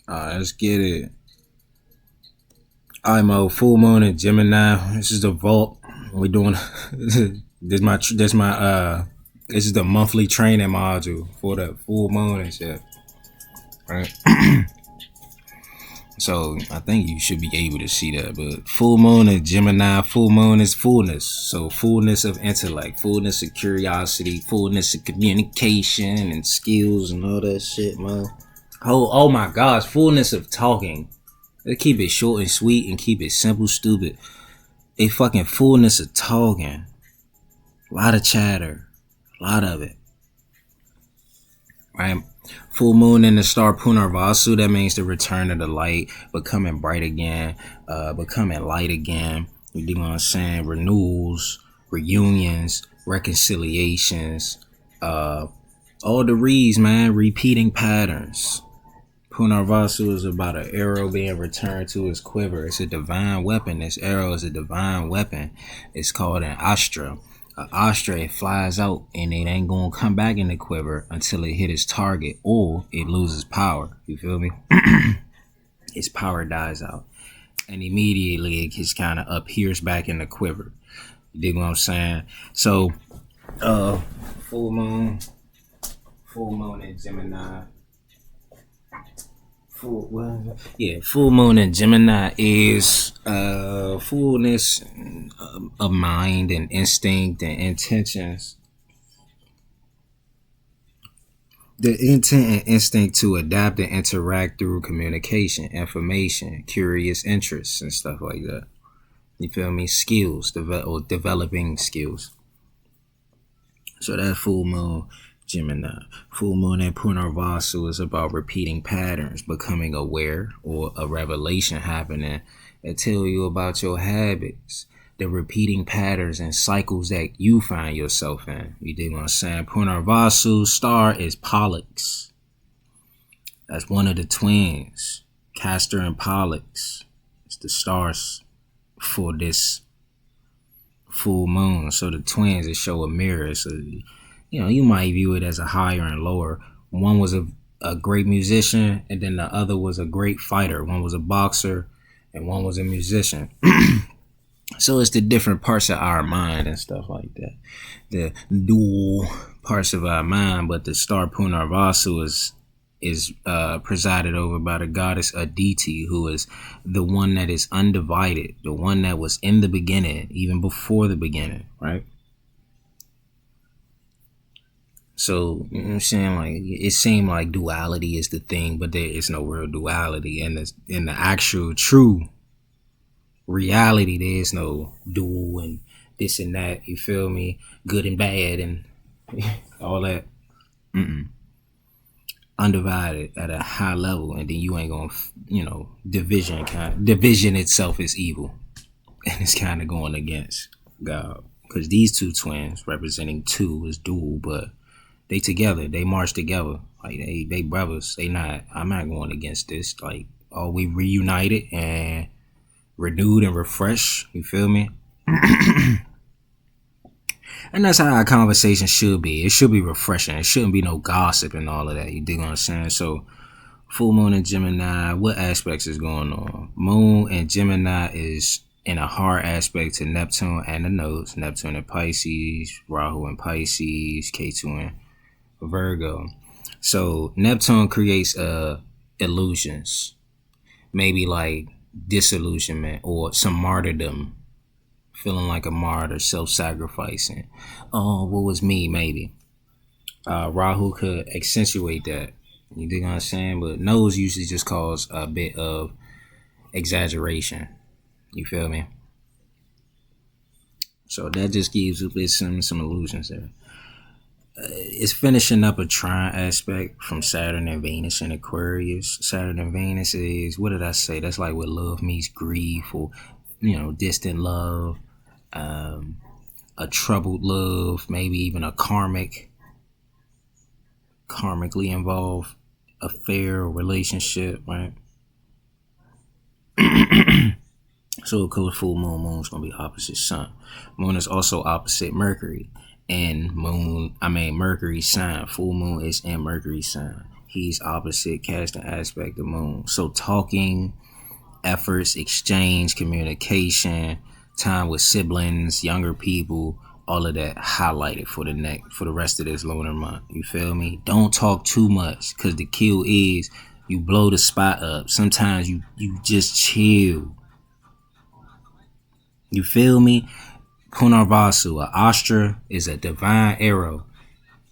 Let's get it. I'm a full moon in Gemini. This is the vault. We doing this is the monthly training module for the full moon and shit. Right. So I think you should be able to see that. But full moon in Gemini, full moon is fullness. So fullness of intellect, fullness of curiosity, fullness of communication and skills and all that shit, man. Oh my gosh, fullness of talking. They keep it short and sweet and keep it simple, stupid. A fucking fullness of talking. A lot of chatter. A lot of it. Right? Full moon in the star Punarvasu, that means the return of the light, becoming bright again, becoming light again. You know what I'm saying? Renewals, reunions, reconciliations, all the reads, man, repeating patterns. Punarvasu is about an arrow being returned to its quiver. It's a divine weapon. This arrow is a divine weapon. It's called an astra. An astra, it flies out and it ain't gonna come back in the quiver until it hit its target or it loses power. You feel me? Its power dies out. And immediately it just kind of appears back in the quiver. You dig what I'm saying? So, full moon in Gemini. Full moon in Gemini is fullness of mind and instinct and intentions. The intent and instinct to adapt and interact through communication, information, curious interests, and stuff like that. You feel me? Skills, developing skills. So that full moon Gemini. Full moon in Punarvasu is about repeating patterns, becoming aware, or a revelation happening that tell you about your habits, the repeating patterns and cycles that you find yourself in. You dig what I'm saying? Punarvasu star is Pollux. That's one of the twins, Castor and Pollux. It's the stars for this full moon. So the twins, it show a mirror. So you might view it as a higher and lower. One was a great musician, and then the other was a great fighter. One was a boxer, and one was a musician. So it's the different parts of our mind and stuff like that. The dual parts of our mind, but the star Punarvasu is presided over by the goddess Aditi, who is the one that is undivided, the one that was in the beginning, even before the beginning, right? So, you know what I'm saying? Like, it seemed like duality is the thing, but there is no real duality. And in the actual true reality, there is no dual and this and that. You feel me? Good and bad and all that. Undivided at a high level. And then you ain't gonna, division itself is evil. And it's kind of going against God. Because these two twins representing two is dual, but they together, they march together. Like they brothers. I'm not going against this. Like, we reunited and renewed and refreshed. You feel me? And that's how our conversation should be. It should be refreshing. It shouldn't be no gossip and all of that. You dig what I'm saying? So full moon in Gemini, what aspects is going on? Moon in Gemini is in a hard aspect to Neptune and the nodes. Neptune in Pisces, Rahu in Pisces, Ketu in Virgo. So Neptune creates illusions, maybe like disillusionment or some martyrdom, feeling like a martyr, self-sacrificing. Oh, what was me? Maybe Rahu could accentuate that. You dig what I'm saying? But nose usually just cause a bit of exaggeration. You feel me? So that just gives a bit some illusions there. It's finishing up a trine aspect from Saturn and Venus in Aquarius. Saturn and Venus is, what did I say? That's like what love meets grief, or distant love, a troubled love, maybe even a karmically involved affair or relationship, right? So of course, full moon's gonna be opposite sun. Moon is also opposite Mercury. And Mercury's sign. Full moon is in Mercury's sign. He's opposite casting aspect of moon. So talking, efforts, exchange, communication, time with siblings, younger people, all of that highlighted for the rest of this lunar month. You feel me? Don't talk too much, because the kill is you blow the spot up. Sometimes you just chill. You feel me? Punarvasu, a astra, is a divine arrow.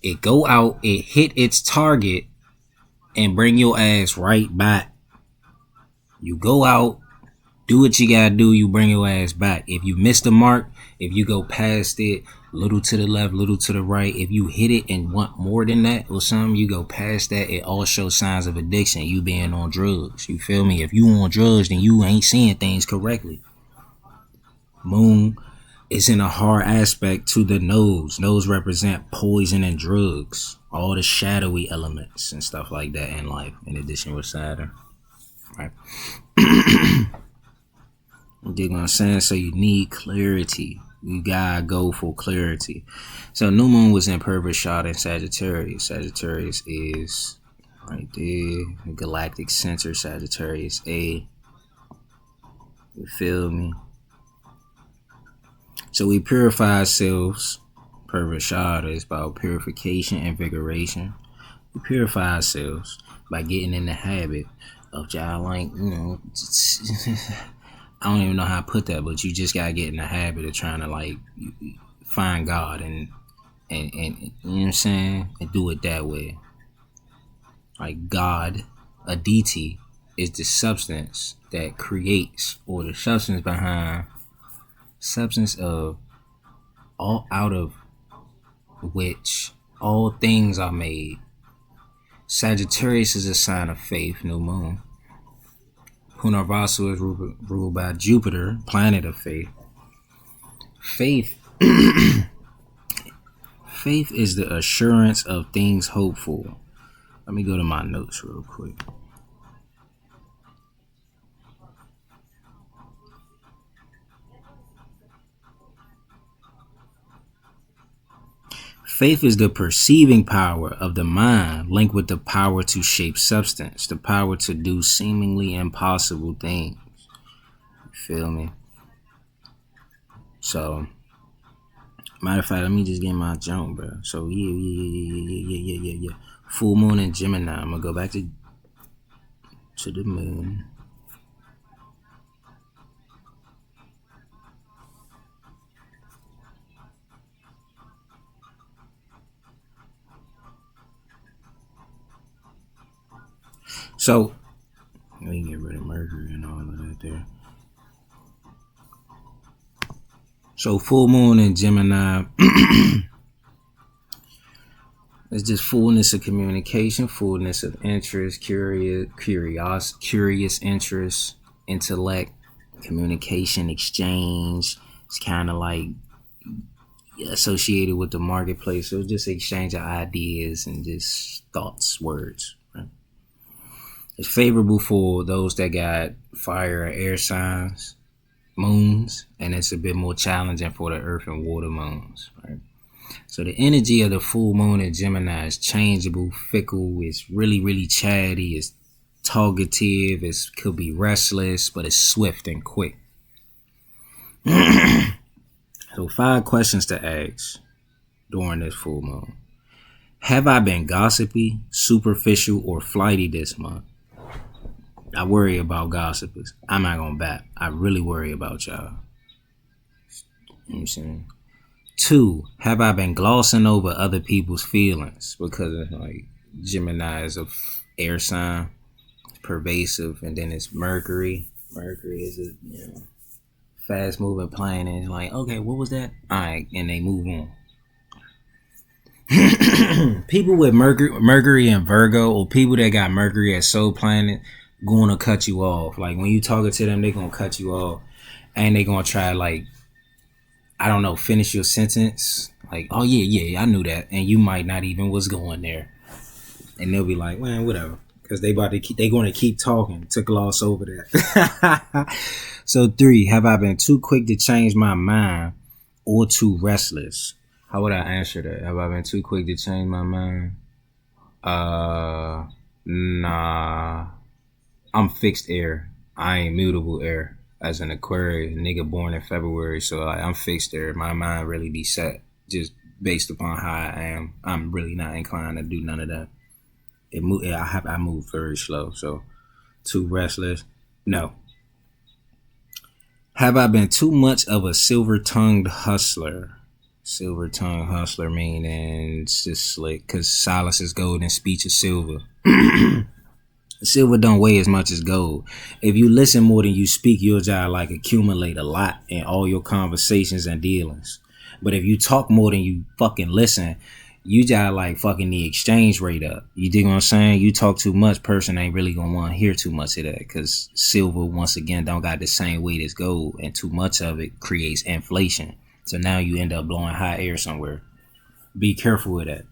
It go out, it hit its target, and bring your ass right back. You go out, do what you gotta do, you bring your ass back. If you miss the mark, if you go past it, little to the left, little to the right, if you hit it and want more than that or something, you go past that, it all shows signs of addiction, you being on drugs. You feel me? If you on drugs, then you ain't seeing things correctly. Moon is in a hard aspect to the nose. Nose represent poison and drugs, all the shadowy elements and stuff like that in life, in addition with Saturn. Right? You dig what I'm saying? So you need clarity. You gotta go for clarity. So new moon was in perfect shot in Sagittarius. Sagittarius is right there, the galactic center. Sagittarius A. You feel me? So we purify ourselves. Perfect shot is about purification, invigoration. We purify ourselves by getting in the habit of I don't even know how to put that, but you just gotta get in the habit of trying to find God and you know what I'm saying, and do it that way. Like God, a deity, is the substance that creates, or the substance behind, substance of all out of which all things are made. Sagittarius is a sign of faith, new moon. Punarvasu is ruled by Jupiter, planet of faith. Faith is the assurance of things hoped for. Let me go to my notes real quick. Faith is the perceiving power of the mind linked with the power to shape substance, the power to do seemingly impossible things. You feel me? So, matter of fact, let me just get my jump, bro. So, yeah. Full moon in Gemini. I'm going to go back to the moon. So, let me get rid of Mercury and all of that there. So, full moon in Gemini. It's just fullness of communication, fullness of interest, curious interest, intellect, communication, exchange. It's kind of like associated with the marketplace. So, just exchange of ideas and just thoughts, words. Right? It's favorable for those that got fire or air signs, moons, and it's a bit more challenging for the earth and water moons. Right? So the energy of the full moon in Gemini is changeable, fickle, it's really, really chatty, it's talkative, it could be restless, but it's swift and quick. So 5 questions to ask during this full moon. Have I been gossipy, superficial, or flighty this month? I worry about gossipers. I'm not gonna bat. I really worry about y'all. You know what I'm saying? 2, have I been glossing over other people's feelings? Because it's like Gemini is a air sign, pervasive, and then it's Mercury. Mercury is a fast moving planet. And it's like, okay, what was that? All right, and they move on. People with Mercury and Virgo, or people that got Mercury as soul planet, going to cut you off. Like when you talking to them, they gonna cut you off, and they gonna try finish your sentence. Like, oh yeah, I knew that, and you might not even was going there, and they'll be like, man, whatever, because they going to keep talking to gloss over that. So 3, have I been too quick to change my mind or too restless? How would I answer that? Have I been too quick to change my mind? Nah, I'm fixed air. I ain't mutable air. As an Aquarius, nigga born in February, so like, I'm fixed air. My mind really be set just based upon how I am. I'm really not inclined to do none of that. I move very slow, so too restless. No. Have I been too much of a silver tongued hustler? Silver tongued hustler meaning it's just slick because silence is gold and speech is silver. Silver don't weigh as much as gold. If you listen more than you speak, you'll just like accumulate a lot in all your conversations and dealings. But if you talk more than you fucking listen, you just like fucking the exchange rate up. You dig what I'm saying? You talk too much, person ain't really gonna want to hear too much of that because silver once again don't got the same weight as gold, and too much of it creates inflation. So now you end up blowing hot air somewhere. Be careful with that.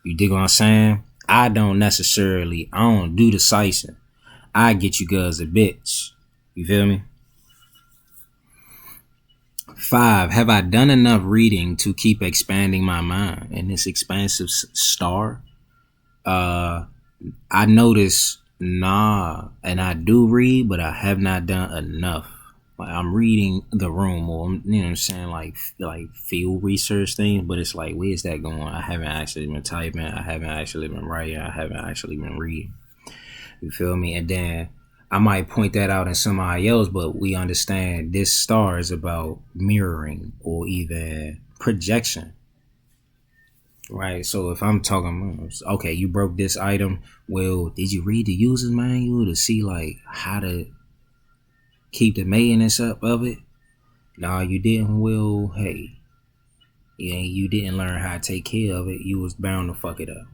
You dig what I'm saying? I don't do the sicing. I get you girls a bitch. You feel me? 5. Have I done enough reading to keep expanding my mind in this expansive star? I notice, nah, and I do read, but I have not done enough. Like I'm reading the room, or you know what I'm saying, like field research things, but it's like, where's that going? I haven't actually been typing. I haven't actually been writing. I haven't actually been reading. You feel me? And then I might point that out in somebody else, but we understand this star is about mirroring or even projection. Right. So if I'm talking, okay, you broke this item. Well, did you read the user's manual to see like how to keep the maintenance up of it? Nah, you didn't. Well, hey, yeah, you didn't learn how to take care of it. You was bound to fuck it up.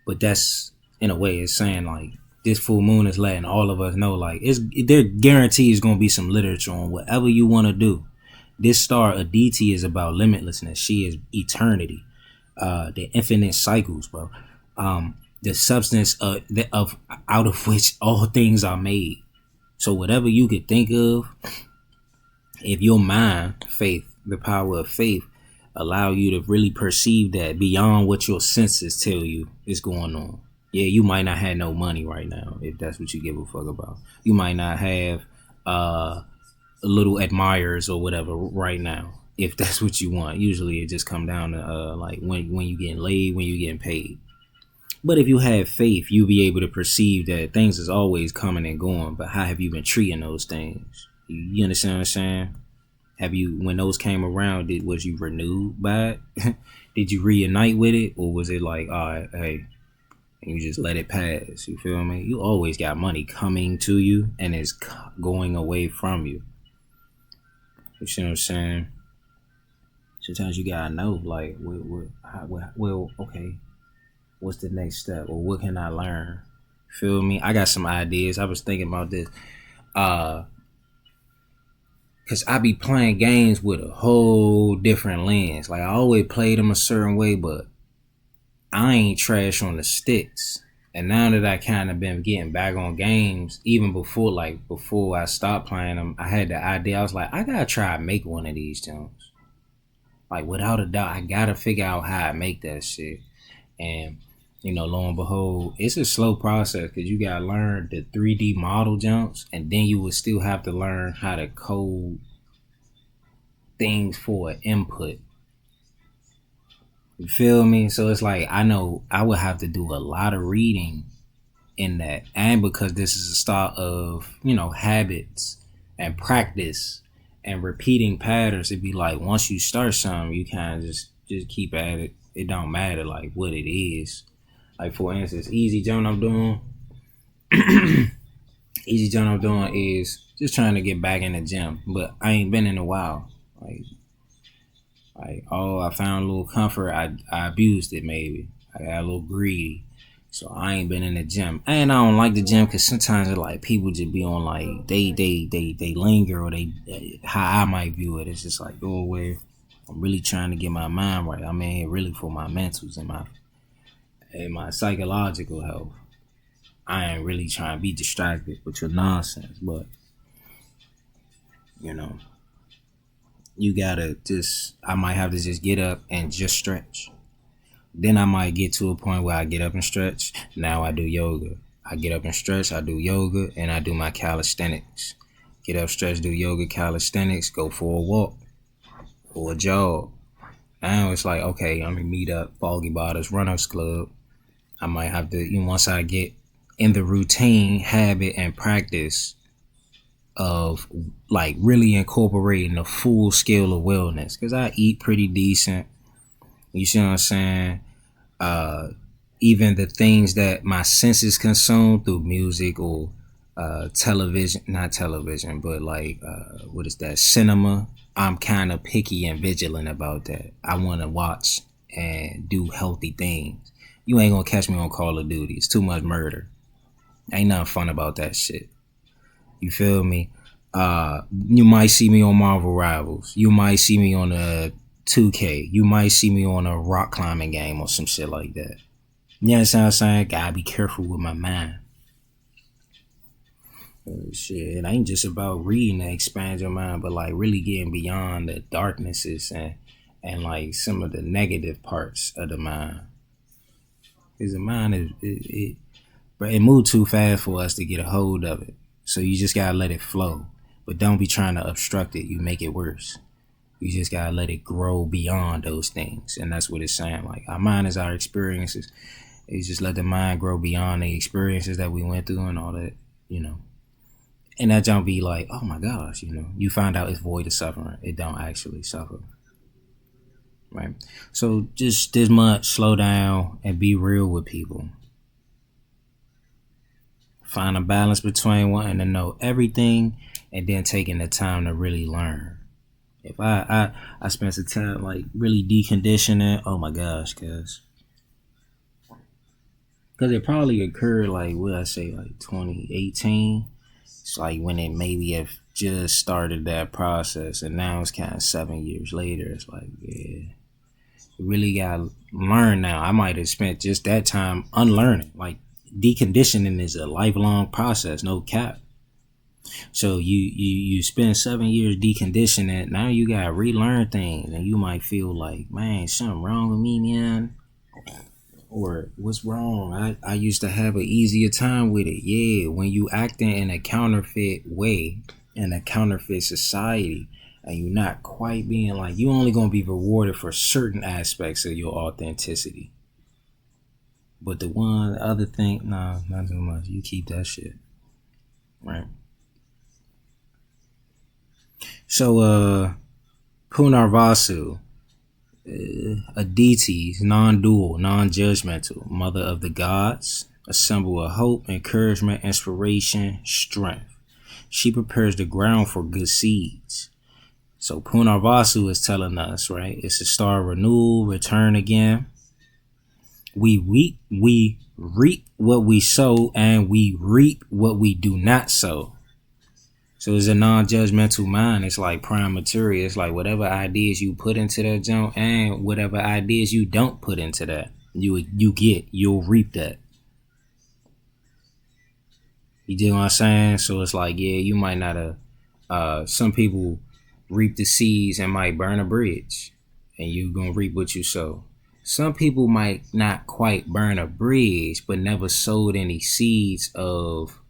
But that's in a way, it's saying like this full moon is letting all of us know like there guarantee is gonna be some literature on whatever you want to do. This star Aditi is about limitlessness. She is eternity. The infinite cycles, bro. The substance of out of which all things are made. So whatever you could think of, if your mind, faith, the power of faith, allow you to really perceive that beyond what your senses tell you is going on. Yeah, you might not have no money right now if that's what you give a fuck about. You might not have little admirers or whatever right now if that's what you want. Usually it just come down to like when you getting laid, when you getting paid. But if you have faith, you'll be able to perceive that things is always coming and going. But how have you been treating those things? You understand what I'm saying? Have you, when those came around, was you renewed by it? Did you reunite with it, or was it like, all right, hey, and you just let it pass? You feel me? You always got money coming to you, and it's going away from you. You see what I'm saying? Sometimes you gotta know, like, well, okay, what's the next step, or what can I learn? Feel me? I got some ideas. I was thinking about this. Cause I be playing games with a whole different lens. Like I always played them a certain way, but I ain't trash on the sticks. And now that I kind of been getting back on games, even before I stopped playing them, I had the idea. I was like, I gotta try to make one of these jumps. Like without a doubt, I gotta figure out how to make that shit. And lo and behold, it's a slow process because you gotta learn the 3D model jumps, and then you would still have to learn how to code things for an input. You feel me? So it's like I know I would have to do a lot of reading in that, and because this is a start of habits and practice and repeating patterns, it'd be like once you start something, you kind of just keep at it. It don't matter like what it is. Like for instance, easy jump I'm doing is just trying to get back in the gym, but I ain't been in a while. I found a little comfort. I abused it maybe. I got a little greedy, so I ain't been in the gym. And I don't like the gym because sometimes it's like people just be on like they linger, or they how I might view it. It's just like go away. I'm really trying to get my mind right. I'm in here really for my mentals and my psychological health. I ain't really trying to be distracted with your nonsense, but you know, you gotta I might have to just get up and just stretch. Then I might get to a point where I get up and stretch. Now I do yoga. I get up and stretch, I do yoga, and I do my calisthenics. Get up, stretch, do yoga, calisthenics, go for a walk or a jog. Now it's like, okay, I'm gonna meet up Foggy Bottoms Runners Club. I might have to, once I get in the routine, habit, and practice of like really incorporating the full scale of wellness, because I eat pretty decent. You see what I'm saying? Uh, Even the things that my senses consume through music or television, not television, but like what is that? Cinema. I'm kind of picky and vigilant about that. I want to watch and do healthy things. You ain't gonna catch me on Call of Duty. It's too much murder. Ain't nothing fun about that shit. You feel me? You might see me on Marvel Rivals. You might see me on a 2K. You might see me on a rock climbing game or some shit like that. You understand what I'm saying? Gotta be careful with my mind. Shit, it ain't just about reading to expand your mind, but like really getting beyond the darknesses and like some of the negative parts of the mind. Because the mind but it moved too fast for us to get a hold of it. So you just gotta let it flow. But don't be trying to obstruct it. You make it worse. You just gotta let it grow beyond those things. And that's what it's saying. Like our mind is our experiences. You just let the mind grow beyond the experiences that we went through and all that, And that don't be like, oh my gosh, you find out it's void of suffering. It don't actually suffer. Right? So just this much, slow down and be real with people. Find a balance between wanting to know everything and then taking the time to really learn. If I spent some time like really deconditioning, oh my gosh, because it probably occurred like what I say like 2018. It's like when it maybe have just started that process, and now it's kind of 7 years later. It's like, yeah, you really gotta learn now. I might have spent just that time unlearning. Like deconditioning is a lifelong process, no cap. So you spend 7 years deconditioning. Now you gotta relearn things, and you might feel like, man, something wrong with me, man. Or what's wrong? I used to have an easier time with it. Yeah, when you acting in a counterfeit way, in a counterfeit society, and you're not quite being like, you only gonna be rewarded for certain aspects of your authenticity. But the other thing, nah, not too much. You keep that shit. Right. So Punarvasu, a deities, non-dual, non-judgmental, mother of the gods, a symbol of hope, encouragement, inspiration, strength. She prepares the ground for good seeds. So Punarvasu is telling us, right? It's a star renewal, return again. We reap what we sow, and we reap what we do not sow. So it's a non-judgmental mind. It's like prime material. It's like whatever ideas you put into that junk and whatever ideas you don't put into that, you'll reap that. You do what I'm saying? So it's like, yeah, you might not have. Some people reap the seeds and might burn a bridge, and you gonna reap what you sow. Some people might not quite burn a bridge, but never sowed any seeds of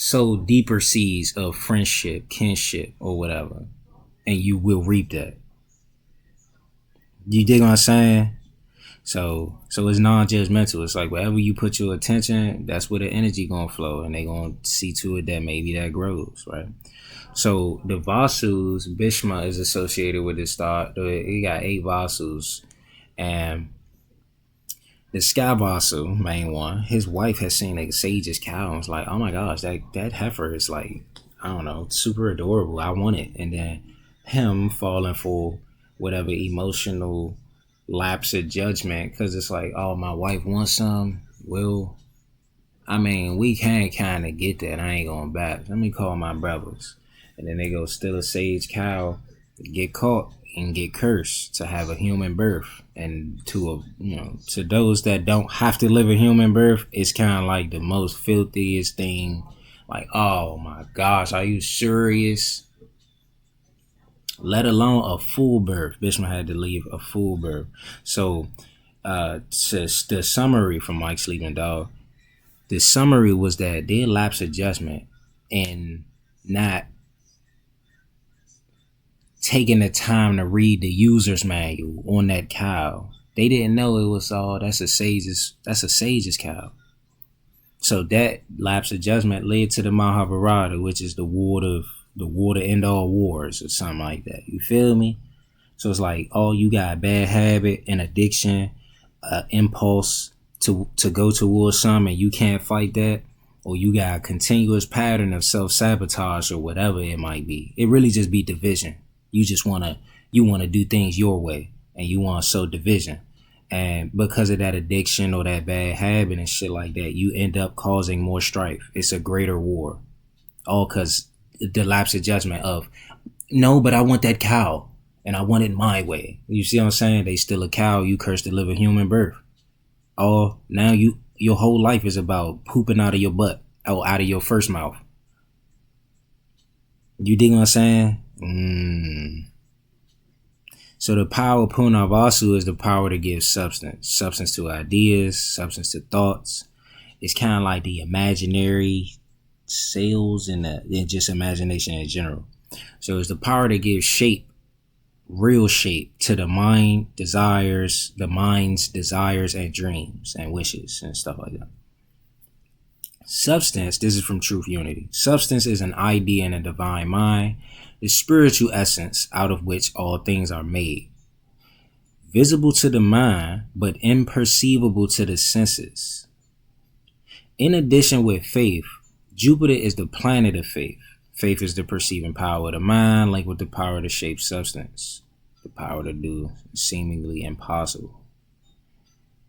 sow deeper seeds of friendship, kinship, or whatever, and you will reap that. You dig what I'm saying? So it's non-judgmental. It's like wherever you put your attention, that's where the energy gonna flow, and they gonna see to it that maybe that grows, right? So the Vasus, Bhishma is associated with this star. He got 8 Vasus, and the Sky Vasu, main one, his wife has seen a sage's cow and was like, oh my gosh, that heifer is like, I don't know, super adorable. I want it. And then him falling for whatever emotional lapse of judgment, because it's like, oh, my wife wants some. Well, I mean, we can kind of get that. I ain't going back. Let me call my brothers. And then they go steal a sage cow, get caught, and get cursed to have a human birth. And to those that don't have to live a human birth, it's kind of like the most filthiest thing. Like, oh my gosh, are you serious? let alone a full birth. Bishman had to leave a full birth. So, the summary from Mike Sleeping Dog, the summary was that they lapse adjustment and not taking the time to read the user's manual on that cow. They didn't know it was that's a sage's cow. So that lapse adjustment led to the Mahabharata, which is the war to end all wars or something like that. You feel me? So it's like, you got bad habit and addiction, impulse to go towards something, and you can't fight that, or you got a continuous pattern of self-sabotage or whatever it might be. It really just be division. You just want to do things your way, and you want to sow division. And because of that addiction or that bad habit and shit like that, you end up causing more strife. It's a greater war. All because the lapse of judgment of, no, but I want that cow and I want it my way. You see what I'm saying? They still a cow. You cursed to live a human birth. Now your whole life is about pooping out of your butt or out of your first mouth. You dig what I'm saying? So the power of Punarvasu is the power to give substance to ideas, substance to thoughts. It's kind of like the imaginary cells and just imagination in general. So it's the power to give shape, real shape to the mind's desires and dreams and wishes and stuff like that. Substance, this is from Truth Unity. Substance is an idea in a divine mind, the spiritual essence out of which all things are made. Visible to the mind, but imperceivable to the senses. In addition with faith, Jupiter is the planet of faith. Faith is the perceiving power of the mind, linked with the power to shape substance. The power to do seemingly impossible.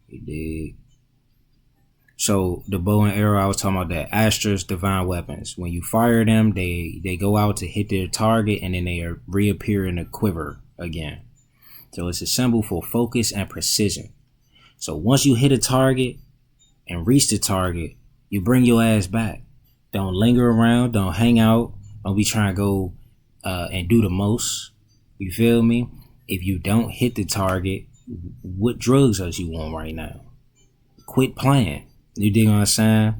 You dig? So the bow and arrow, I was talking about that. Astras, divine weapons. When you fire them, they go out to hit their target and then they reappear in the quiver again. So it's a symbol for focus and precision. So once you hit a target and reach the target, you bring your ass back. Don't linger around. Don't hang out. Don't be trying to go and do the most. You feel me? If you don't hit the target, what drugs are you on right now? Quit playing. You dig what I'm saying?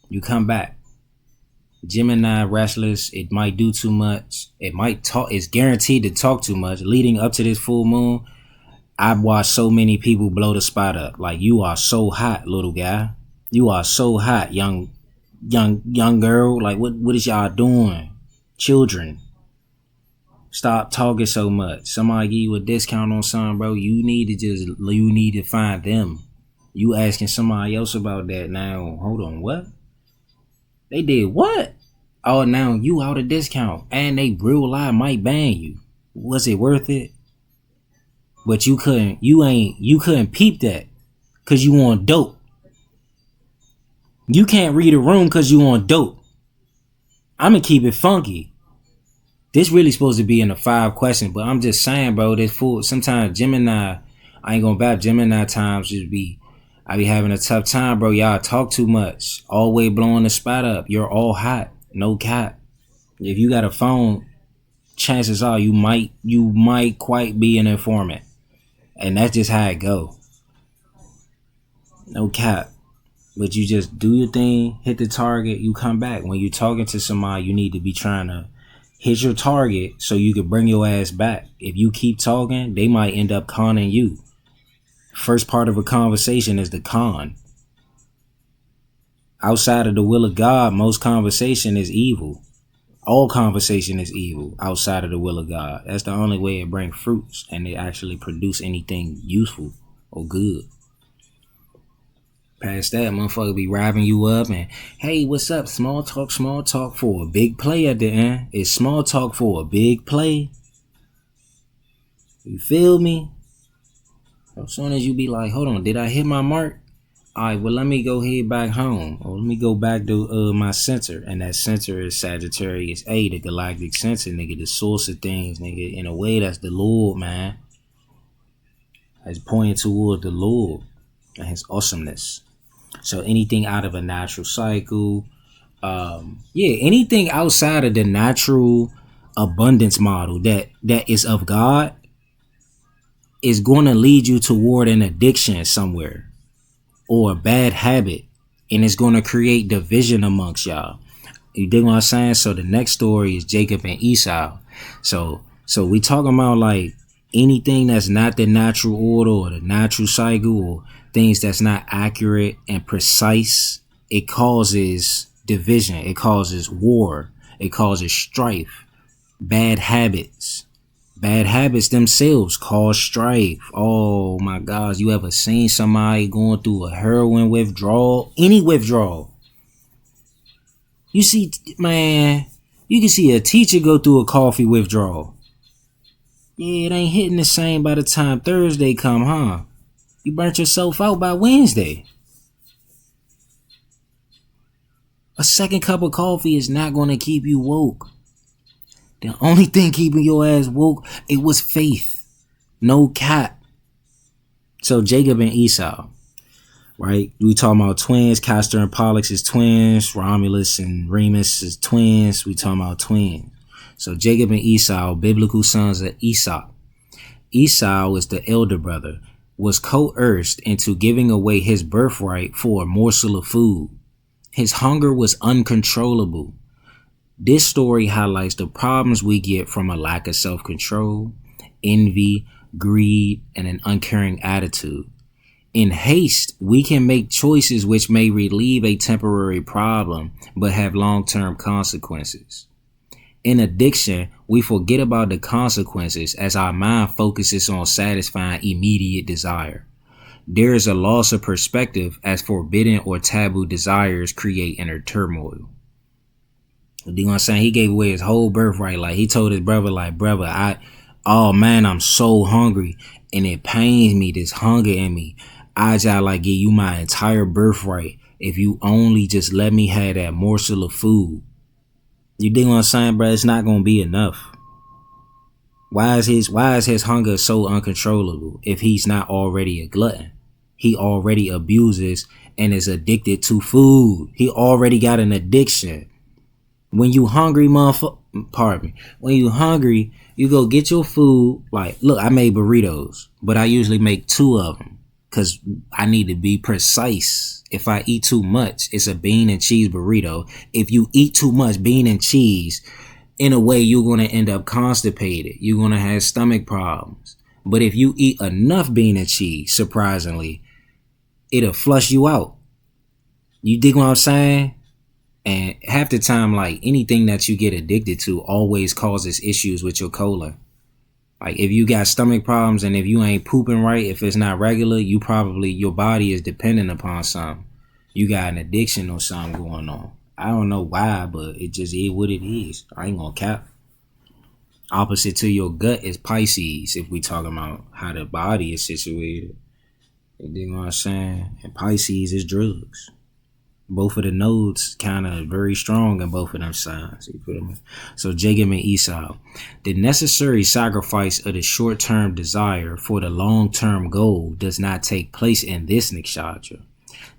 You come back. Gemini, restless. It might do too much. It might talk. It's guaranteed to talk too much. Leading up to this full moon, I've watched so many people blow the spot up. Like, you are so hot, little guy. You are so hot, young girl. Like, what is y'all doing? Children. Stop talking so much. Somebody give you a discount on something, bro. You need to find them. You asking somebody else about that now. Hold on, what? They did what? Oh, now you out of discount. And they real life might ban you. Was it worth it? But you couldn't peep that. Cause you on dope. You can't read a room cause you on dope. I'ma keep it funky. This really supposed to be in the 5 questions, but I'm just saying, bro, this fool, sometimes Gemini, I ain't gonna bap, Gemini times I be having a tough time, bro. Y'all talk too much. Always blowing the spot up. You're all hot. No cap. If you got a phone, chances are you might quite be an informant. And that's just how it go. No cap. But you just do your thing, hit the target, you come back. When you're talking to somebody, you need to be trying to hit your target so you can bring your ass back. If you keep talking, they might end up conning you. First part of a conversation is the con. Outside of the will of God, most conversation is evil. All conversation is evil outside of the will of God. That's the only way it brings fruits and it actually produce anything useful or good. Past that, motherfucker be wrapping you up and, hey, what's up? Small talk for a big play at the end. It's small talk for a big play. You feel me? As soon as you be like, hold on, did I hit my mark? All right, well, let me go head back home. Or let me go back to my center. And that center is Sagittarius A, the galactic center, nigga, the source of things, nigga. In a way, that's the Lord, man. That's pointing toward the Lord and his awesomeness. So anything out of a natural cycle, anything outside of the natural abundance model that is of God is going to lead you toward an addiction somewhere or a bad habit, and it's going to create division amongst y'all. You dig what I'm saying? So the next story is Jacob and Esau. So we talking about like anything that's not the natural order or the natural cycle, or things that's not accurate and precise. It causes division. It causes war. It causes strife. Bad habits. Bad habits themselves cause strife. Oh my gosh, you ever seen somebody going through a heroin withdrawal? Any withdrawal. You see, man, you can see a teacher go through a coffee withdrawal. Yeah, it ain't hitting the same by the time Thursday come, huh? You burnt yourself out by Wednesday. A second cup of coffee is not going to keep you woke. The only thing keeping your ass woke, it was faith. No cap. So Jacob and Esau, right? We talking about twins. Castor and Pollux is twins. Romulus and Remus is twins. We talking about twins. So Jacob and Esau, biblical sons of Esau. Esau was the elder brother, was coerced into giving away his birthright for a morsel of food. His hunger was uncontrollable. This story highlights the problems we get from a lack of self-control, envy, greed, and an uncaring attitude. In haste, we can make choices which may relieve a temporary problem, but have long-term consequences. In addiction, we forget about the consequences as our mind focuses on satisfying immediate desire. There is a loss of perspective as forbidden or taboo desires create inner turmoil. You know what I'm saying? He gave away his whole birthright. Like, he told his brother, like, brother, I'm so hungry, and it pains me, this hunger in me. I just like give you my entire birthright if you only just let me have that morsel of food. You dig what I'm saying, bro? It's not gonna be enough. Why is his hunger so uncontrollable if he's not already a glutton? He already abuses and is addicted to food. He already got an addiction. When you hungry, when you hungry, you go get your food. Like, look, I made burritos, but I usually make 2 of them because I need to be precise. If I eat too much, it's a bean and cheese burrito. If you eat too much bean and cheese, in a way, you're going to end up constipated. You're going to have stomach problems. But if you eat enough bean and cheese, surprisingly, it'll flush you out. You dig what I'm saying? And half the time, like, anything that you get addicted to always causes issues with your colon. Like, if you got stomach problems and if you ain't pooping right, if it's not regular, your body is dependent upon something. You got an addiction or something going on. I don't know why, but it just is what it is. I ain't gonna cap. Opposite to your gut is Pisces, if we talking about how the body is situated. You know what I'm saying? And Pisces is drugs. Both of the nodes kind of very strong in both of them signs. You feel me? So Jacob and Esau. The necessary sacrifice of the short-term desire for the long-term goal does not take place in this nakshatra.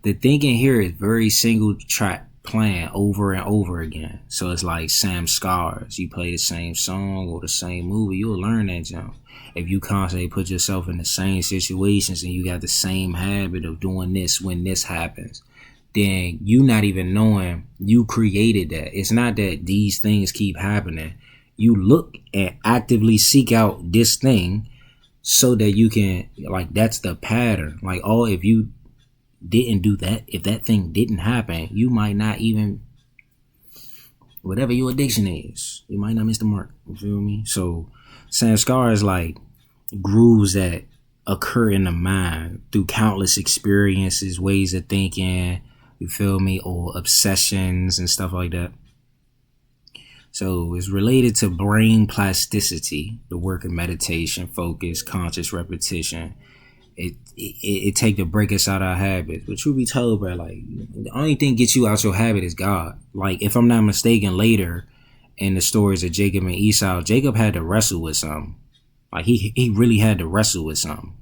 The thinking here is very single track plan over and over again. So it's like samskars. You play the same song or the same movie, you'll learn that jump. If you constantly put yourself in the same situations and you got the same habit of doing this when this happens, then you not even knowing you created that. It's not that these things keep happening. You look and actively seek out this thing so that you can, like, that's the pattern. Like, oh, if you didn't do that, if that thing didn't happen, you might not even, whatever your addiction is, you might not miss the mark. You feel me? So samskar is like grooves that occur in the mind through countless experiences, ways of thinking, you feel me, or obsessions and stuff like that. So it's related to brain plasticity, the work of meditation, focus, conscious repetition. It take to break us out our habits. But truth be told, bro, like, the only thing gets you out your habit is God. Like, if I'm not mistaken, later in the stories of Jacob and Esau, Jacob had to wrestle with something. Like, he really had to wrestle with something.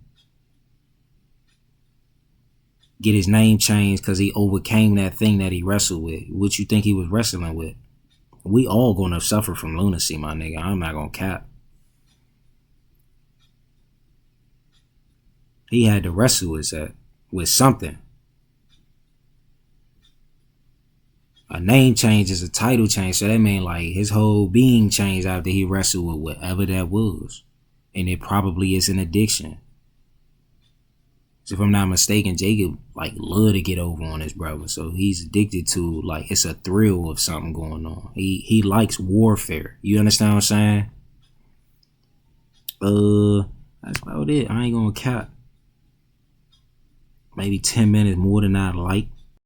Get his name changed because he overcame that thing that he wrestled with. What you think he was wrestling with? We all gonna suffer from lunacy, my nigga. I'm not gonna cap. He had to wrestle with something. A name change is a title change, so that mean like his whole being changed after he wrestled with whatever that was. And it probably is an addiction. So if I'm not mistaken, Jacob like love to get over on his brother. So he's addicted to, like, it's a thrill of something going on. He likes warfare. You understand what I'm saying? That's about it. I ain't gonna cap. Maybe 10 minutes more than I'd like.